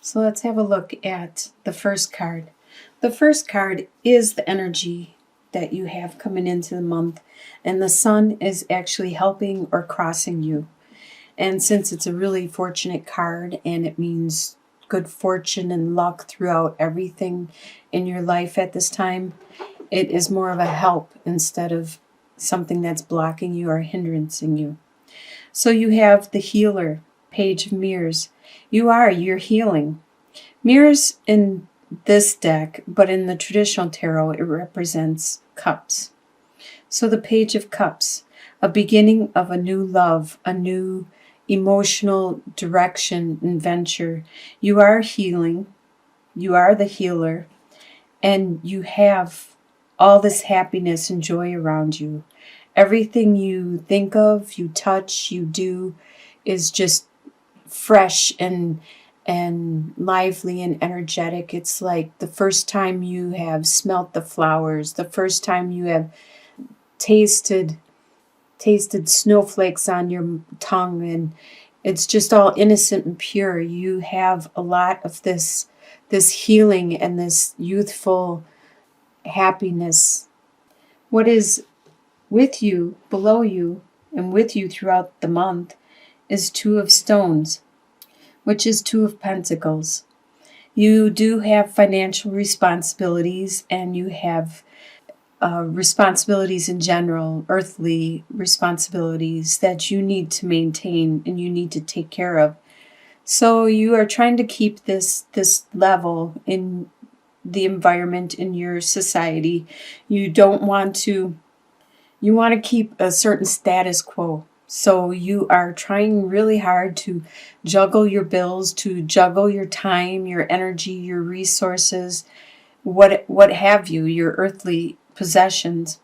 So let's have a look at the first card. The first card is the energy that you have coming into the month, and the sun is actually helping or crossing you. And since it's a really fortunate card and it means good fortune and luck throughout everything in your life at this time, it is more of a help instead of something that's blocking you or hindering you. So you have the healer, Page of Mirrors. You're healing. Mirrors in this deck, but in the traditional tarot, it represents cups. So the Page of Cups, a beginning of a new love, a new emotional direction and venture. You are healing. You are the healer. And you have all this happiness and joy around you. Everything you think of, you touch, you do is just fresh and lively and energetic. It's like the first time you have smelt the flowers, the first time you have tasted snowflakes on your tongue, and it's just all innocent and pure. You have a lot of this healing and this youthful happiness. What is with you, below you, and with you throughout the month is Two of Stones, which is Two of Pentacles. You do have financial responsibilities, and you have responsibilities in general, earthly responsibilities that you need to maintain and you need to take care of. So you are trying to keep this level in the environment in your society. You want to keep a certain status quo. So you are trying really hard to juggle your bills, to juggle your time, your energy, your resources, what have you, your earthly possessions,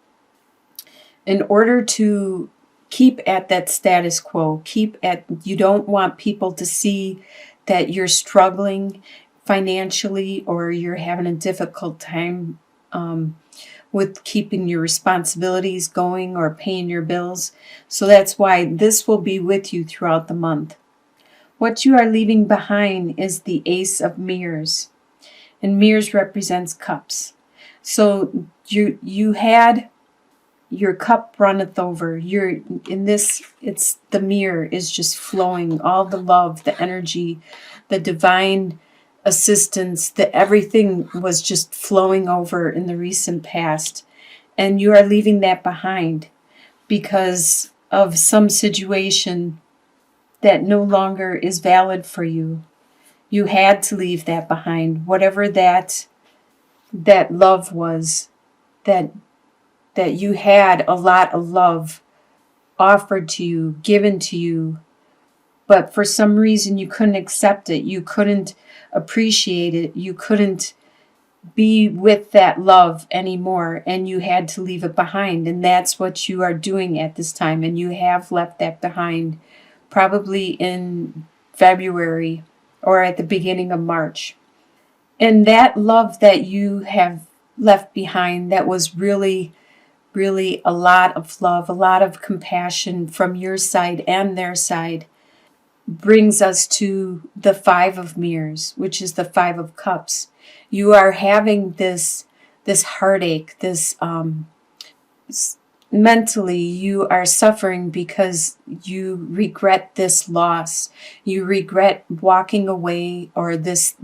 in order to keep at that status quo. You don't want people to see that you're struggling financially or you're having a difficult time with keeping your responsibilities going or paying your bills. So that's why this will be with you throughout the month. What you are leaving behind is the Ace of Mirrors, and mirrors represents cups. So you had your cup runneth over. It's the mirror is just flowing, all the love, the energy, the divine assistance, that everything was just flowing over in the recent past. And you are leaving that behind because of some situation that no longer is valid for you. You had to leave that behind, whatever that love was, that you had a lot of love offered to you, given to you, but for some reason you couldn't accept it, you couldn't appreciate it, you couldn't be with that love anymore, and you had to leave it behind. And that's what you are doing at this time, and you have left that behind probably in February or at the beginning of March. And that love that you have left behind, that was really a lot of love, a lot of compassion from your side and their side, brings us to the Five of Mirrors, which is the Five of Cups. You are having this heartache, mentally you are suffering because you regret this loss. You regret walking away, or this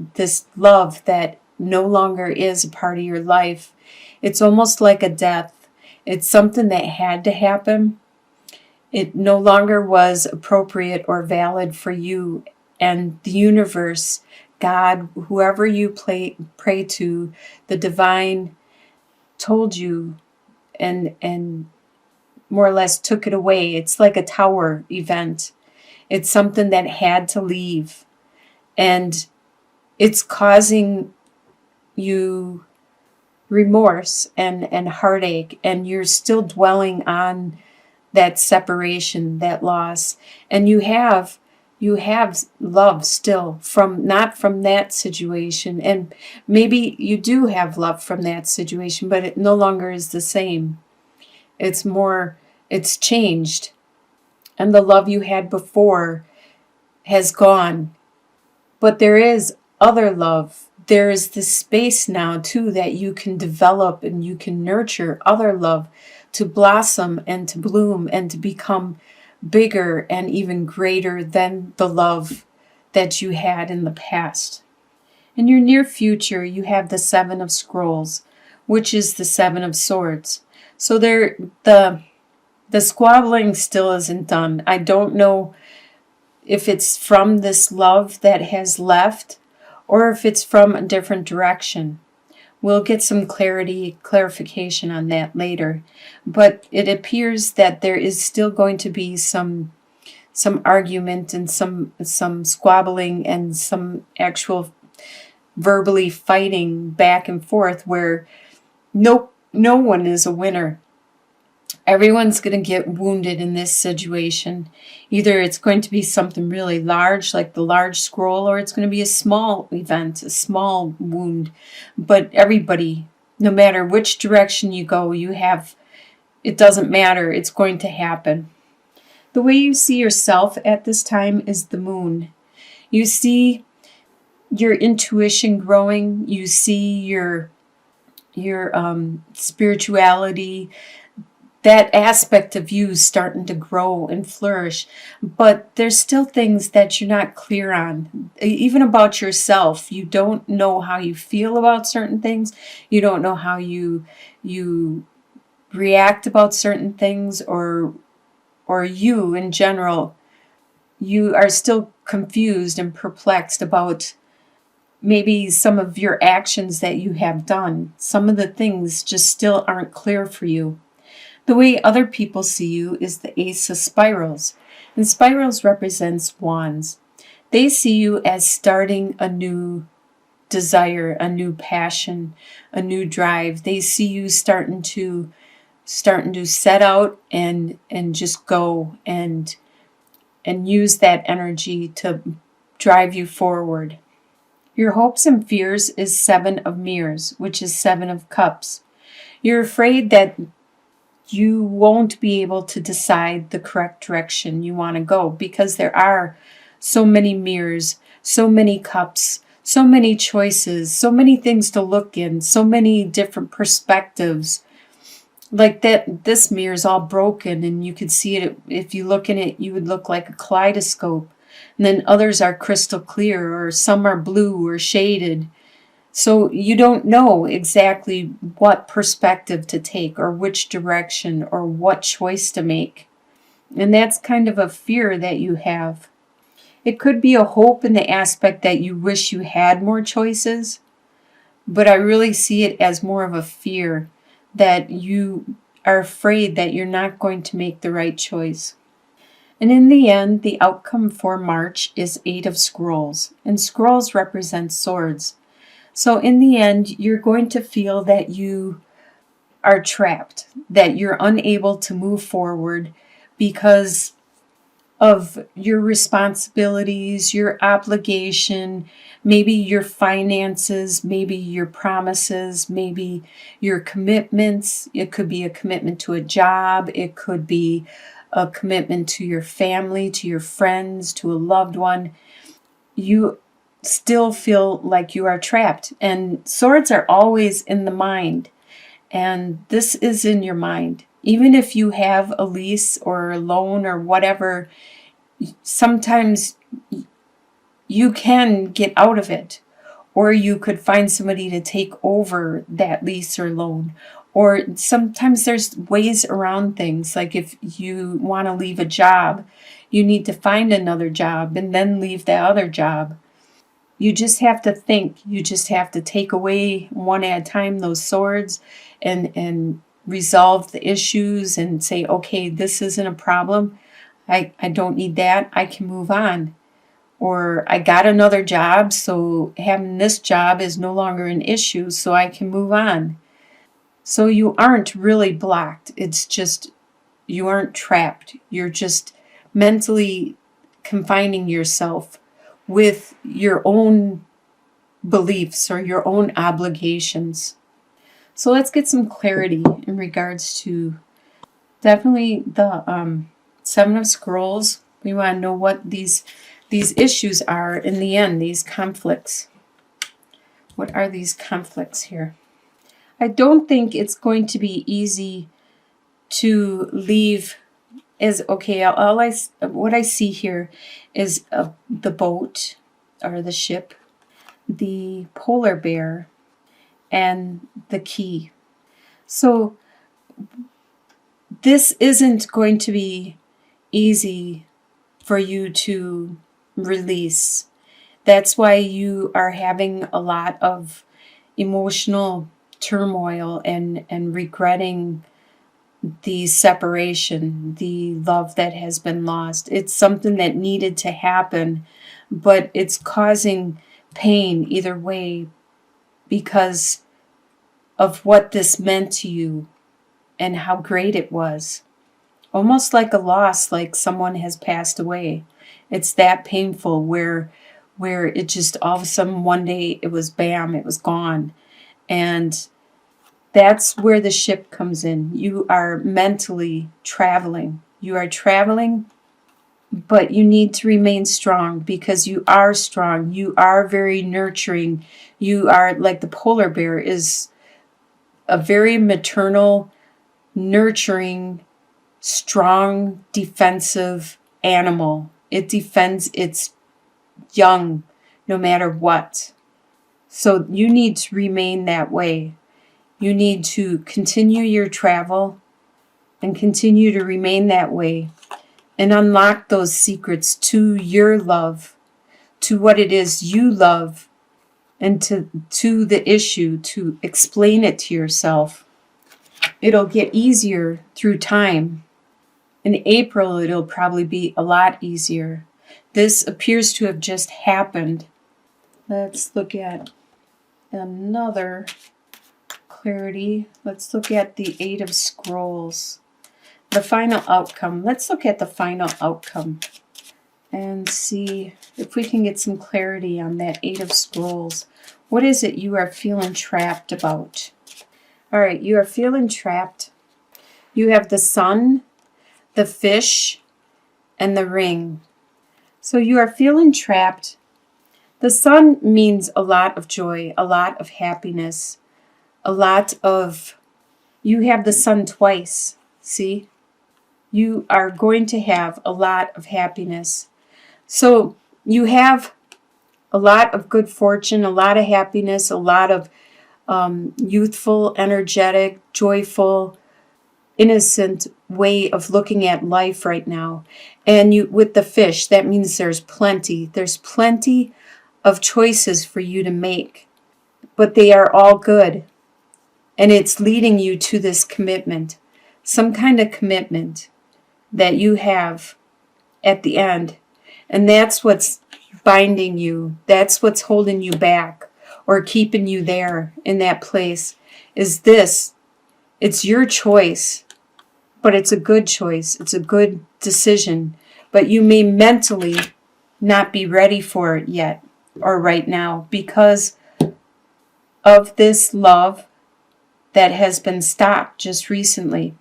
love that no longer is a part of your life. It's almost like a death. It's something that had to happen. It no longer was appropriate or valid for you. And the universe, God, whoever you pray to, the divine, told you and more or less took it away. It's like a tower event. It's something that had to leave. And it's causing you remorse and heartache, and you're still dwelling on that separation, that loss. And you have love still not from that situation, and maybe you do have love from that situation, but it no longer is the same. It's changed, and the love you had before has gone. But there is other love. There is this space now too that you can develop and you can nurture other love to blossom and to bloom and to become bigger and even greater than the love that you had in the past. In your near future, you have the Seven of Scrolls, which is the Seven of Swords. So the squabbling still isn't done. I don't know if it's from this love that has left or if it's from a different direction. We'll get some clarification on that later. But it appears that there is still going to be some argument and some squabbling and some actual verbally fighting back and forth where no one is a winner. Everyone's going to get wounded in this situation. Either it's going to be something really large, like the large scroll, or it's going to be a small event, a small wound. But everybody, no matter which direction you go, it doesn't matter. It's going to happen. The way you see yourself at this time is the moon. You see your intuition growing. You see your spirituality, that aspect of you starting to grow and flourish. But there's still things that you're not clear on, even about yourself. You don't know how you feel about certain things. You don't know how you react about certain things, or you in general. You are still confused and perplexed about maybe some of your actions that you have done. Some of the things just still aren't clear for you. The way other people see you is the Ace of Spirals. And spirals represents wands. They see you as starting a new desire, a new passion, a new drive. They see you starting to set out and just go and use that energy to drive you forward. Your hopes and fears is Seven of Mirrors, which is Seven of Cups. You're afraid that you won't be able to decide the correct direction you want to go because there are so many mirrors, so many cups, so many choices, so many things to look in, so many different perspectives. Like that, this mirror is all broken and you could see it. If you look in it, you would look like a kaleidoscope. And then others are crystal clear, or some are blue or shaded. So you don't know exactly what perspective to take or which direction or what choice to make. And that's kind of a fear that you have. It could be a hope in the aspect that you wish you had more choices, but I really see it as more of a fear that you are afraid that you're not going to make the right choice. And in the end, the outcome for March is Eight of Scrolls, and scrolls represent swords. So in the end, you're going to feel that you are trapped, that you're unable to move forward because of your responsibilities, your obligation, maybe your finances, maybe your promises, maybe your commitments. It could be a commitment to a job. It could be a commitment to your family, to your friends, to a loved one. You still feel like you are trapped. And swords are always in the mind. And this is in your mind. Even if you have a lease or a loan or whatever, sometimes you can get out of it. Or you could find somebody to take over that lease or loan. Or sometimes there's ways around things. Like if you want to leave a job, you need to find another job and then leave the other job. You just have to think. You just have to take away one at a time those swords and resolve the issues and say, okay, this isn't a problem. I don't need that. I can move on. Or I got another job, so having this job is no longer an issue, so I can move on. So you aren't really blocked. It's just you aren't trapped. You're just mentally confining yourself with your own beliefs or your own obligations. So let's get some clarity in regards to definitely the Seven of Scrolls. We want to know what these issues are in the end, these conflicts. What are these conflicts here? I don't think it's going to be easy to leave. Is okay. What I see here is the boat or the ship, the polar bear, and the key. So this isn't going to be easy for you to release. That's why you are having a lot of emotional turmoil and regretting the separation, the love that has been lost. It's something that needed to happen, but it's causing pain either way because of what this meant to you and how great it was. Almost like a loss, like someone has passed away. It's that painful where it just all of a sudden one day it was bam, it was gone. And that's where the ship comes in. You are mentally traveling. You are traveling, but you need to remain strong because you are strong. You are very nurturing. You are like the polar bear is a very maternal, nurturing, strong, defensive animal. It defends its young no matter what. So you need to remain that way. You need to continue your travel and continue to remain that way and unlock those secrets to your love, to what it is you love, and to the issue, to explain it to yourself. It'll get easier through time. In April, it'll probably be a lot easier. This appears to have just happened. Let's look at another clarity. Let's look at the Eight of Scrolls. The final outcome. Let's look at the final outcome and see if we can get some clarity on that Eight of Scrolls. What is it you are feeling trapped about? All right, you are feeling trapped. You have the sun, the fish, and the ring. So you are feeling trapped. The sun means a lot of joy, a lot of happiness, a lot of... You have the sun twice, see? You are going to have a lot of happiness. So you have a lot of good fortune, a lot of happiness, a lot of youthful, energetic, joyful, innocent way of looking at life right now. And you, with the fish, that means there's plenty. There's plenty of choices for you to make, but they are all good. And it's leading you to this commitment, some kind of commitment that you have at the end. And that's what's binding you. That's what's holding you back or keeping you there in that place is this. It's your choice, but it's a good choice. It's a good decision, but you may mentally not be ready for it yet or right now because of this love that has been stopped just recently.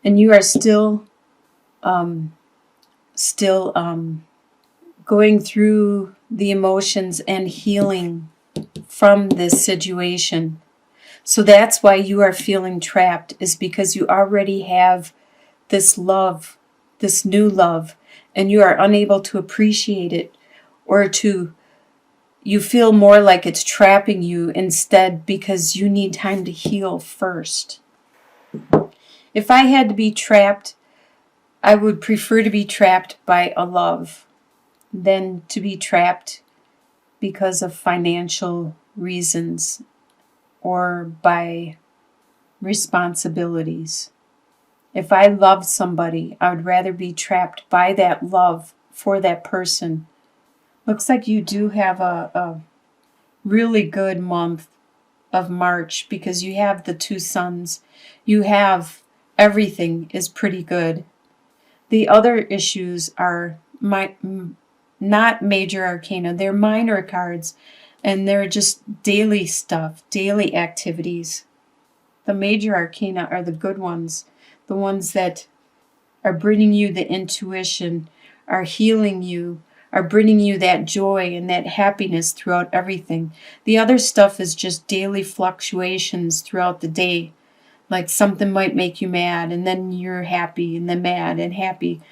And you are still going through the emotions and healing from this situation. So that's why you are feeling trapped, is because you already have this love, this new love, and you are unable to appreciate it, or you feel more like it's trapping you instead because you need time to heal first. If I had to be trapped, I would prefer to be trapped by a love than to be trapped because of financial reasons or by responsibilities. If I loved somebody, I would rather be trapped by that love for that person. Looks like you do have a really good month of March because you have the two suns. You have everything is pretty good. The other issues are not major arcana. They're minor cards, and they're just daily stuff, daily activities. The major arcana are the good ones, the ones that are bringing you the intuition, are healing you, are bringing you that joy and that happiness throughout everything. The other stuff is just daily fluctuations throughout the day. Like something might make you mad, and then you're happy, and then mad and happy.